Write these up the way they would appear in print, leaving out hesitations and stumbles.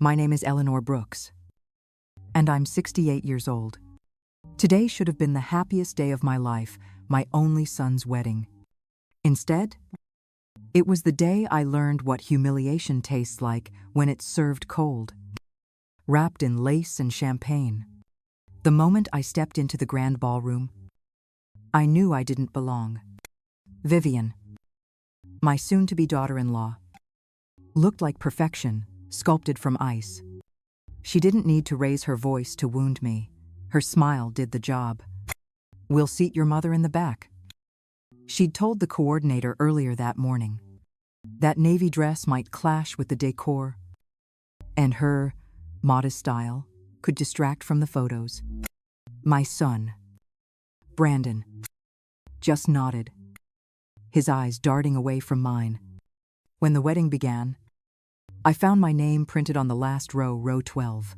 My name is Eleanor Brooks, and I'm 68 years old. Today should have been the happiest day of my life, my only son's wedding. Instead, it was the day I learned what humiliation tastes like when it's served cold, wrapped in lace and champagne. The moment I stepped into the grand ballroom, I knew I didn't belong. Vivian, my soon-to-be daughter-in-law, looked like perfection, sculpted from ice. She didn't need to raise her voice to wound me. Her smile did the job. "We'll seat your mother in the back," she'd told the coordinator earlier that morning. That navy dress might clash with the decor, and her modest style could distract from the photos. My son, Brandon, just nodded, his eyes darting away from mine. When the wedding began, I found my name printed on the last row, row 12.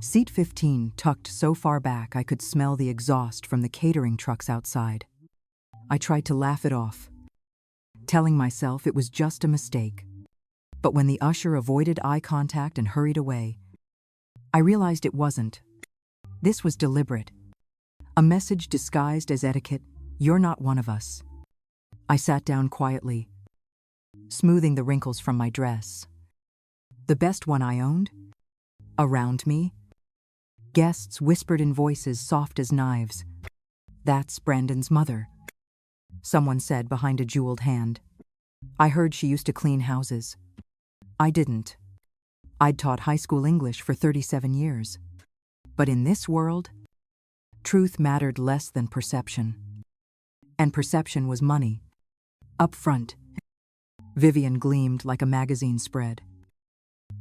Seat 15 tucked so far back I could smell the exhaust from the catering trucks outside. I tried to laugh it off, telling myself it was just a mistake. But when the usher avoided eye contact and hurried away, I realized it wasn't. This was deliberate. A message disguised as etiquette: "You're not one of us." I sat down quietly, smoothing the wrinkles from my dress. The best one I owned? Around me, guests whispered in voices soft as knives, "That's Brandon's mother," someone said behind a jeweled hand. I heard she used to clean houses. I didn't. I'd taught high school English for 37 years. But in this world, truth mattered less than perception. And perception was money. Up front, Vivian gleamed like a magazine spread,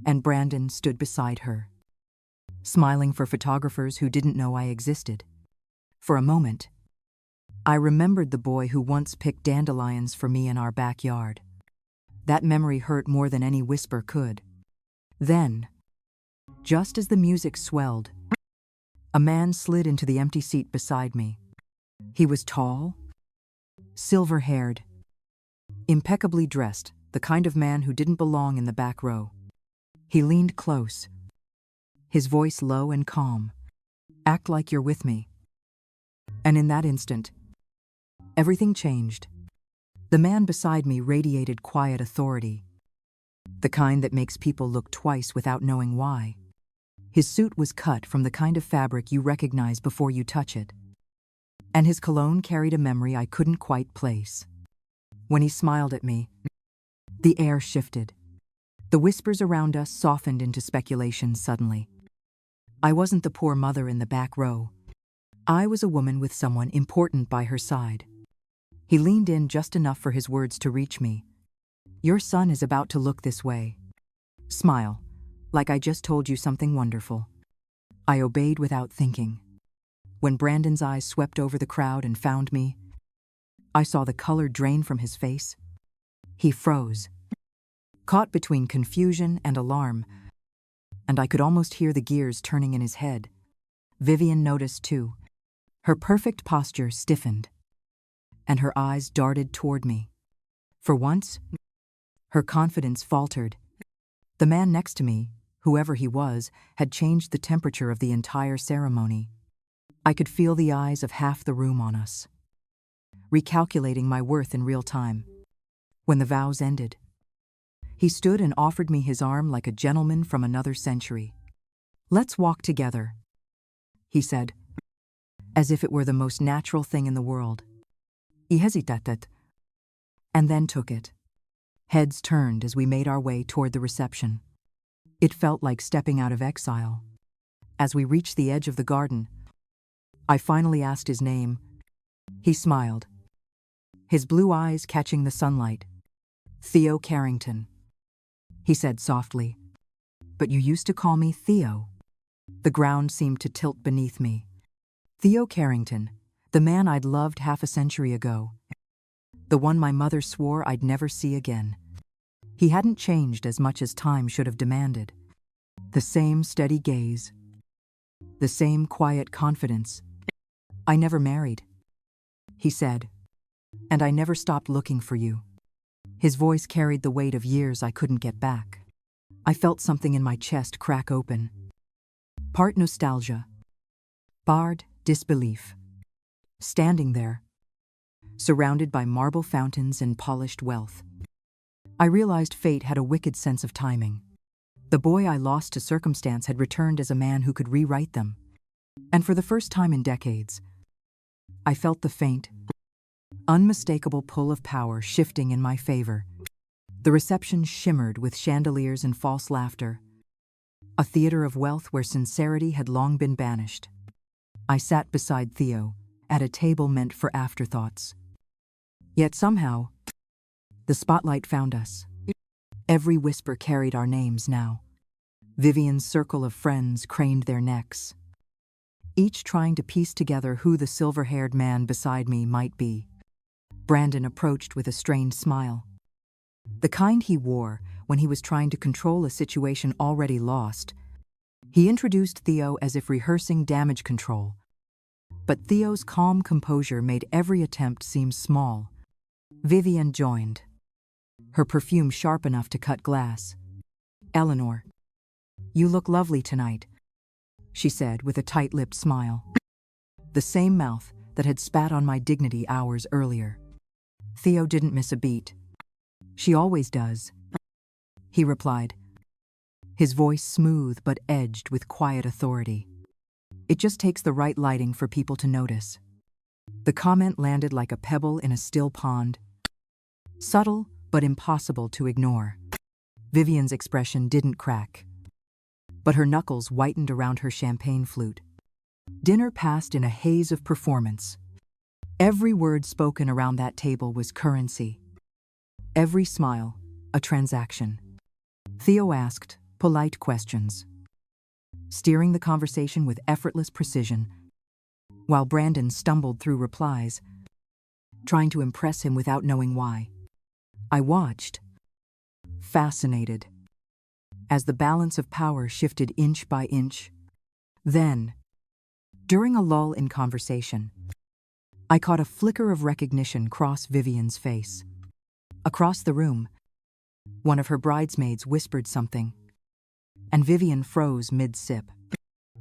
and Brandon stood beside her, smiling for photographers who didn't know I existed. For a moment, I remembered the boy who once picked dandelions for me in our backyard. That memory hurt more than any whisper could. Then, just as the music swelled, a man slid into the empty seat beside me. He was tall, silver-haired, impeccably dressed, the kind of man who didn't belong in the back row. He leaned close, his voice low and calm. "Act like you're with me." And in that instant, everything changed. The man beside me radiated quiet authority, the kind that makes people look twice without knowing why. His suit was cut from the kind of fabric you recognize before you touch it, and his cologne carried a memory I couldn't quite place. When he smiled at me, the air shifted. The whispers around us softened into speculation suddenly. I wasn't the poor mother in the back row. I was a woman with someone important by her side. He leaned in just enough for his words to reach me. "Your son is about to look this way. Smile, like I just told you something wonderful." I obeyed without thinking. When Brandon's eyes swept over the crowd and found me, I saw the color drain from his face. He froze, caught between confusion and alarm, and I could almost hear the gears turning in his head. Vivian noticed too. Her perfect posture stiffened, and her eyes darted toward me. For once, her confidence faltered. The man next to me, whoever he was, had changed the temperature of the entire ceremony. I could feel the eyes of half the room on us, recalculating my worth in real time. When the vows ended, he stood and offered me his arm like a gentleman from another century. "Let's walk together," he said, as if it were the most natural thing in the world. He hesitated, and then took it. Heads turned as we made our way toward the reception. It felt like stepping out of exile. As we reached the edge of the garden, I finally asked his name. He smiled, his blue eyes catching the sunlight. "Theo Carrington," he said softly. "But you used to call me Theo." The ground seemed to tilt beneath me. Theo Carrington, the man I'd loved half a century ago, the one my mother swore I'd never see again. He hadn't changed as much as time should have demanded. The same steady gaze, the same quiet confidence. "I never married," he said, "and I never stopped looking for you." His voice carried the weight of years I couldn't get back. I felt something in my chest crack open. Part nostalgia, part disbelief. Standing there, surrounded by marble fountains and polished wealth, I realized fate had a wicked sense of timing. The boy I lost to circumstance had returned as a man who could rewrite them. And for the first time in decades, I felt the faint, unmistakable pull of power shifting in my favor. The reception shimmered with chandeliers and false laughter, a theater of wealth where sincerity had long been banished. I sat beside Theo, at a table meant for afterthoughts. Yet somehow, the spotlight found us. Every whisper carried our names now. Vivian's circle of friends craned their necks, each trying to piece together who the silver-haired man beside me might be. Brandon approached with a strained smile, the kind he wore when he was trying to control a situation already lost. He introduced Theo as if rehearsing damage control, but Theo's calm composure made every attempt seem small. Vivian joined, her perfume sharp enough to cut glass. "Eleanor, you look lovely tonight," she said with a tight-lipped smile. The same mouth that had spat on my dignity hours earlier. Theo didn't miss a beat. "She always does," he replied, his voice smooth but edged with quiet authority. "It just takes the right lighting for people to notice." The comment landed like a pebble in a still pond, subtle but impossible to ignore. Vivian's expression didn't crack, but her knuckles whitened around her champagne flute. Dinner passed in a haze of performance. Every word spoken around that table was currency. Every smile, a transaction. Theo asked polite questions, steering the conversation with effortless precision, while Brandon stumbled through replies, trying to impress him without knowing why. I watched, fascinated, as the balance of power shifted inch by inch. Then, during a lull in conversation, I caught a flicker of recognition cross Vivian's face. Across the room, one of her bridesmaids whispered something, and Vivian froze mid-sip.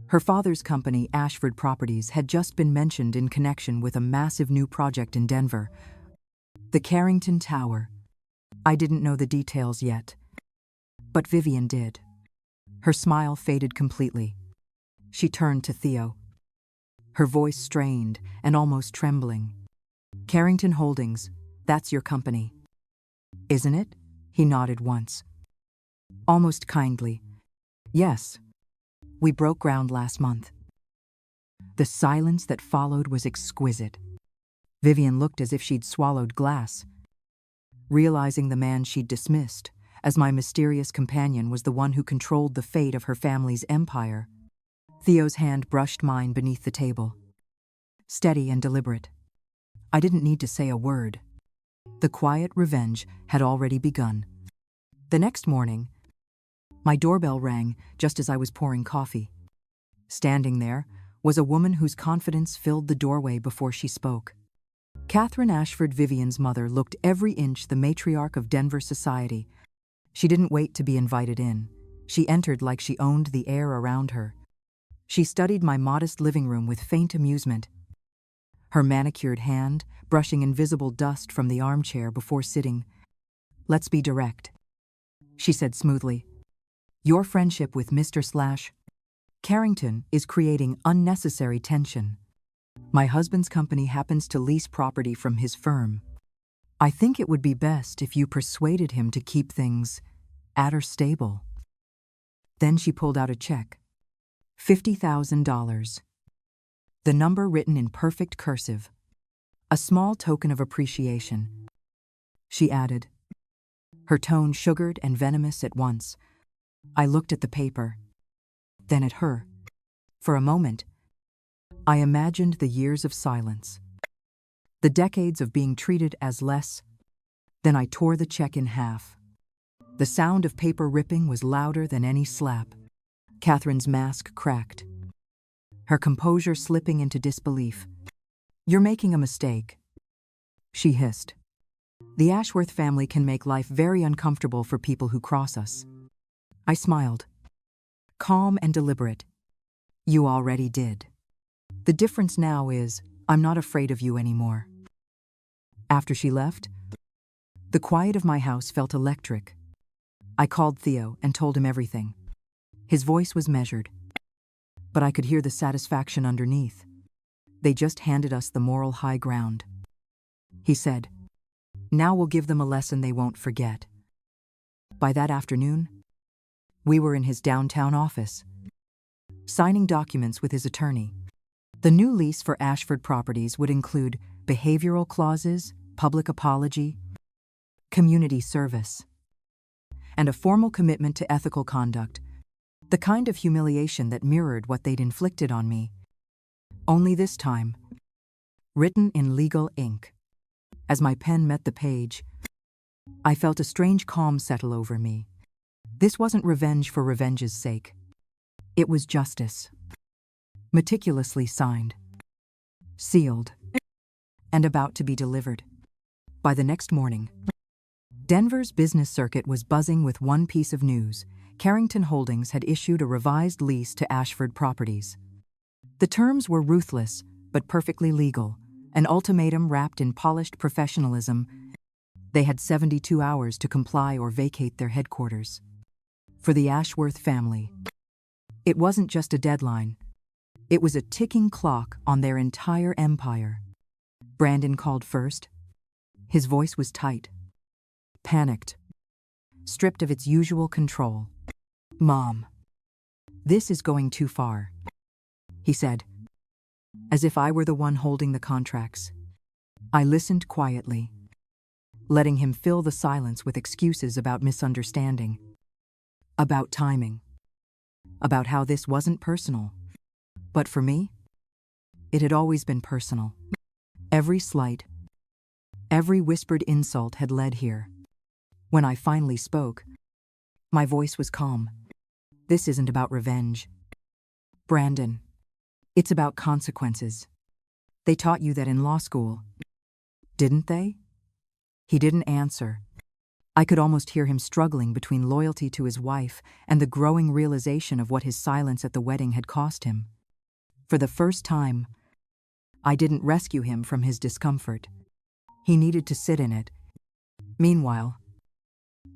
Her father's company, Ashford Properties, had just been mentioned in connection with a massive new project in Denver, the Carrington Tower. I didn't know the details yet, but Vivian did. Her smile faded completely. She turned to Theo, her voice strained and almost trembling. "Carrington Holdings, that's your company, isn't it?" He nodded once, almost kindly. "Yes. We broke ground last month." The silence that followed was exquisite. Vivian looked as if she'd swallowed glass, realizing the man she'd dismissed as my mysterious companion was the one who controlled the fate of her family's empire. Theo's hand brushed mine beneath the table, steady and deliberate. I didn't need to say a word. The quiet revenge had already begun. The next morning, my doorbell rang just as I was pouring coffee. Standing there was a woman whose confidence filled the doorway before she spoke. Catherine Ashford, Vivian's mother, looked every inch the matriarch of Denver society. She didn't wait to be invited in. She entered like she owned the air around her. She studied my modest living room with faint amusement, her manicured hand brushing invisible dust from the armchair before sitting. "Let's be direct," she said smoothly. "Your friendship with Mr. Carrington is creating unnecessary tension. My husband's company happens to lease property from his firm. I think it would be best if you persuaded him to keep things at or stable." Then she pulled out a check. $50,000. The number written in perfect cursive. A small token of appreciation, she added, her tone sugared and venomous at once. I looked at the paper, then at her. For a moment, I imagined the years of silence, the decades of being treated as less. Then I tore the check in half. The sound of paper ripping was louder than any slap. Catherine's mask cracked, her composure slipping into disbelief. "You're making a mistake," she hissed. "The Ashworth family can make life very uncomfortable for people who cross us." I smiled, calm and deliberate. You already did. The difference now is, I'm not afraid of you anymore. After she left, the quiet of my house felt electric. I called Theo and told him everything. His voice was measured, but I could hear the satisfaction underneath. They just handed us the moral high ground. He said, now we'll give them a lesson they won't forget. By that afternoon, we were in his downtown office, signing documents with his attorney. The new lease for Ashford Properties would include behavioral clauses, public apology, community service, and a formal commitment to ethical conduct, the kind of humiliation that mirrored what they'd inflicted on me. Only this time, written in legal ink. As my pen met the page, I felt a strange calm settle over me. This wasn't revenge for revenge's sake. It was justice. Meticulously signed, sealed, and about to be delivered. By the next morning, Denver's business circuit was buzzing with one piece of news. Carrington Holdings had issued a revised lease to Ashford Properties. The terms were ruthless, but perfectly legal, an ultimatum wrapped in polished professionalism. They had 72 hours to comply or vacate their headquarters. For the Ashworth family, it wasn't just a deadline. It was a ticking clock on their entire empire. Brandon called first. His voice was tight, panicked, stripped of its usual control. Mom, this is going too far, he said, as if I were the one holding the contracts. I listened quietly, letting him fill the silence with excuses about misunderstanding, about timing, about how this wasn't personal. But for me, it had always been personal. Every slight, every whispered insult had led here. When I finally spoke, my voice was calm. This isn't about revenge, Brandon. It's about consequences. They taught you that in law school, didn't they? He didn't answer. I could almost hear him struggling between loyalty to his wife and the growing realization of what his silence at the wedding had cost him. For the first time, I didn't rescue him from his discomfort. He needed to sit in it. Meanwhile,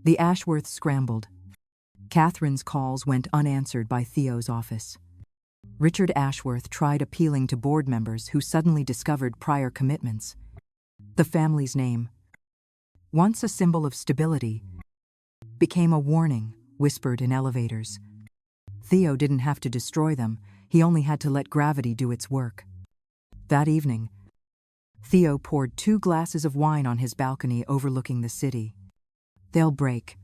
the Ashworths scrambled. Catherine's calls went unanswered by Theo's office. Richard Ashworth tried appealing to board members who suddenly discovered prior commitments. The family's name, once a symbol of stability, became a warning whispered in elevators. Theo didn't have to destroy them, he only had to let gravity do its work. That evening, Theo poured 2 glasses of wine on his balcony overlooking the city. They'll break,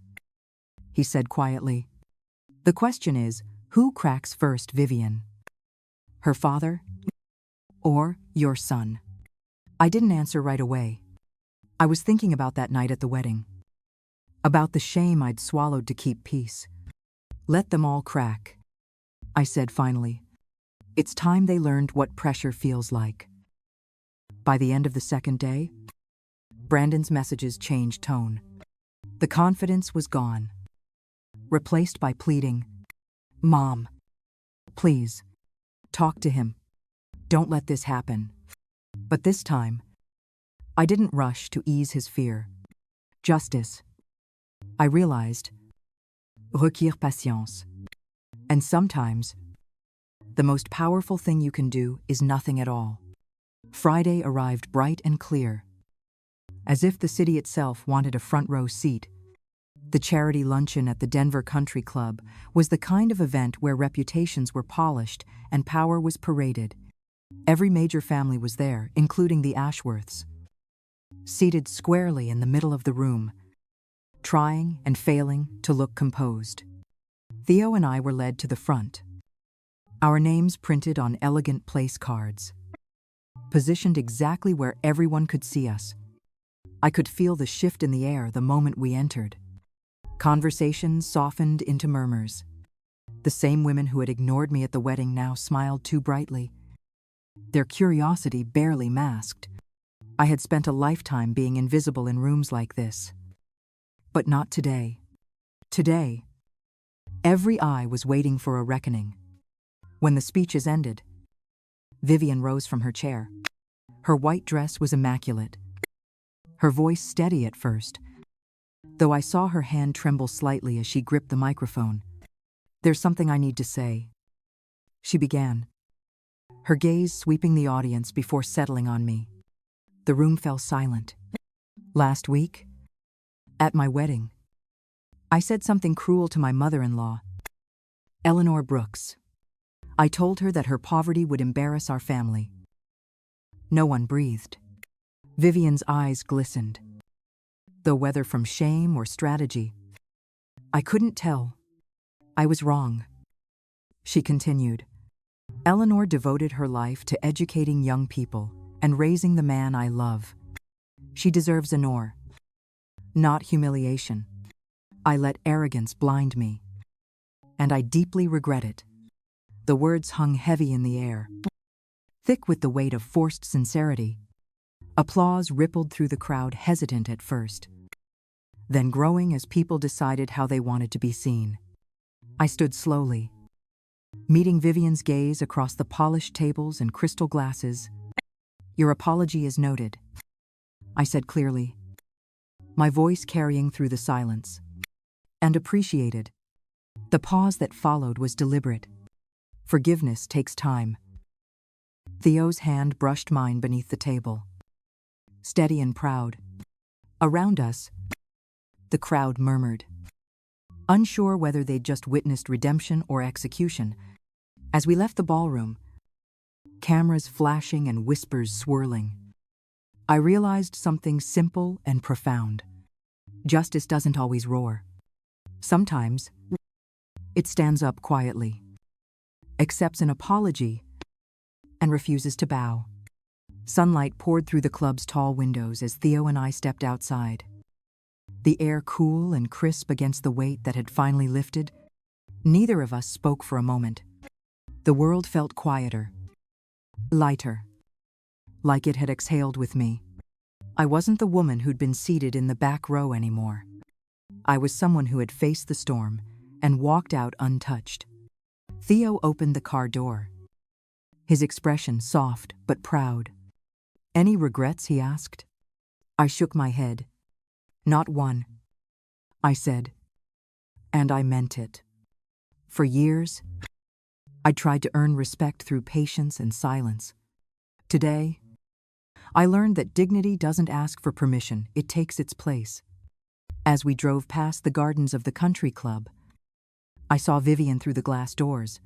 he said quietly. The question is, who cracks first, Vivian? Her father? Or your son? I didn't answer right away. I was thinking about that night at the wedding. About the shame I'd swallowed to keep peace. Let them all crack, I said finally. It's time they learned what pressure feels like. By the end of the second day, Brandon's messages changed tone. The confidence was gone, replaced by pleading, Mom, please, talk to him. Don't let this happen. But this time, I didn't rush to ease his fear. Justice, I realized, requiert patience. And sometimes, the most powerful thing you can do is nothing at all. Friday arrived bright and clear, as if the city itself wanted a front-row seat. The charity luncheon at the Denver Country Club was the kind of event where reputations were polished and power was paraded. Every major family was there, including the Ashworths. Seated squarely in the middle of the room, trying and failing to look composed. Theo and I were led to the front, our names printed on elegant place cards, positioned exactly where everyone could see us. I could feel the shift in the air the moment we entered. Conversations softened into murmurs. The same women who had ignored me at the wedding now smiled too brightly, their curiosity barely masked. I had spent a lifetime being invisible in rooms like this. But not today. Today, Every eye was waiting for a reckoning. When the speeches ended, Vivian rose from her chair. Her white dress was immaculate, her voice steady at first, though I saw her hand tremble slightly as she gripped the microphone. "There's something I need to say," she began, her gaze sweeping the audience before settling on me. The room fell silent. "Last week, at my wedding, I said something cruel to my mother-in-law, Eleanor Brooks. I told her that her poverty would embarrass our family." No one breathed. Vivian's eyes glistened, though whether from shame or strategy, I couldn't tell. "I was wrong," she continued. "Eleanor devoted her life to educating young people and raising the man I love. She deserves honor, not humiliation. I let arrogance blind me, and I deeply regret it." The words hung heavy in the air, thick with the weight of forced sincerity. Applause rippled through the crowd, hesitant at first, then growing as people decided how they wanted to be seen. I stood slowly, meeting Vivian's gaze across the polished tables and crystal glasses. "Your apology is noted," I said clearly, my voice carrying through the silence. "And appreciated." The pause that followed was deliberate. Forgiveness takes time. Theo's hand brushed mine beneath the table, steady and proud. Around us, the crowd murmured, unsure whether they'd just witnessed redemption or execution. As we left the ballroom, cameras flashing and whispers swirling, I realized something simple and profound. Justice doesn't always roar. Sometimes, it stands up quietly, accepts an apology, and refuses to bow. Sunlight poured through the club's tall windows as Theo and I stepped outside. The air cool and crisp against the weight that had finally lifted. Neither of us spoke for a moment. The world felt quieter, lighter, like it had exhaled with me. I wasn't the woman who'd been seated in the back row anymore. I was someone who had faced the storm and walked out untouched. Theo opened the car door, his expression soft but proud. "Any regrets?" he asked. I shook my head. "Not one," I said, and I meant it. For years, I tried to earn respect through patience and silence. Today, I learned that dignity doesn't ask for permission, it takes its place. As we drove past the gardens of the country club, I saw Vivian through the glass doors,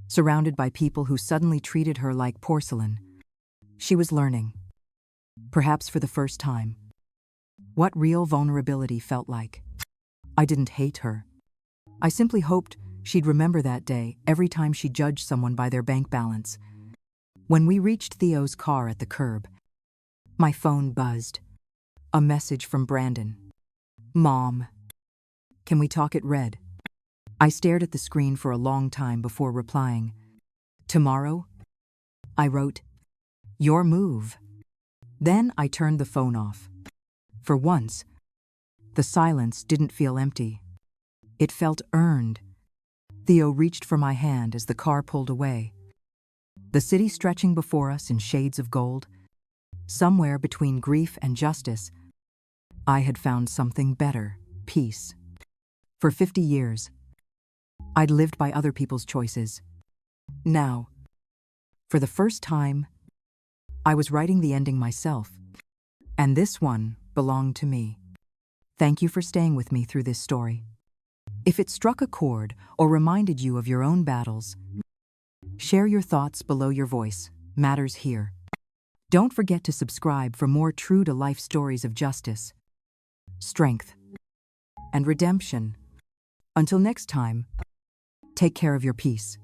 surrounded by people who suddenly treated her like porcelain. She was learning, perhaps for the first time, what real vulnerability felt like. I didn't hate her. I simply hoped she'd remember that day every time she judged someone by their bank balance. When we reached Theo's car at the curb, my phone buzzed. A message from Brandon. "Mom, can we talk?" It read. I stared at the screen for a long time before replying. "Tomorrow?" I wrote. "Your move." Then I turned the phone off. For once, the silence didn't feel empty. It felt earned. Theo reached for my hand as the car pulled away. The city stretching before us in shades of gold. Somewhere between grief and justice, I had found something better, peace. For 50 years, I'd lived by other people's choices. Now, for the first time, I was writing the ending myself, and this one belonged to me. Thank you for staying with me through this story. If it struck a chord or reminded you of your own battles, share your thoughts below. Your voice matters here. Don't forget to subscribe for more true-to-life stories of justice, strength, and redemption. Until next time, take care of your peace.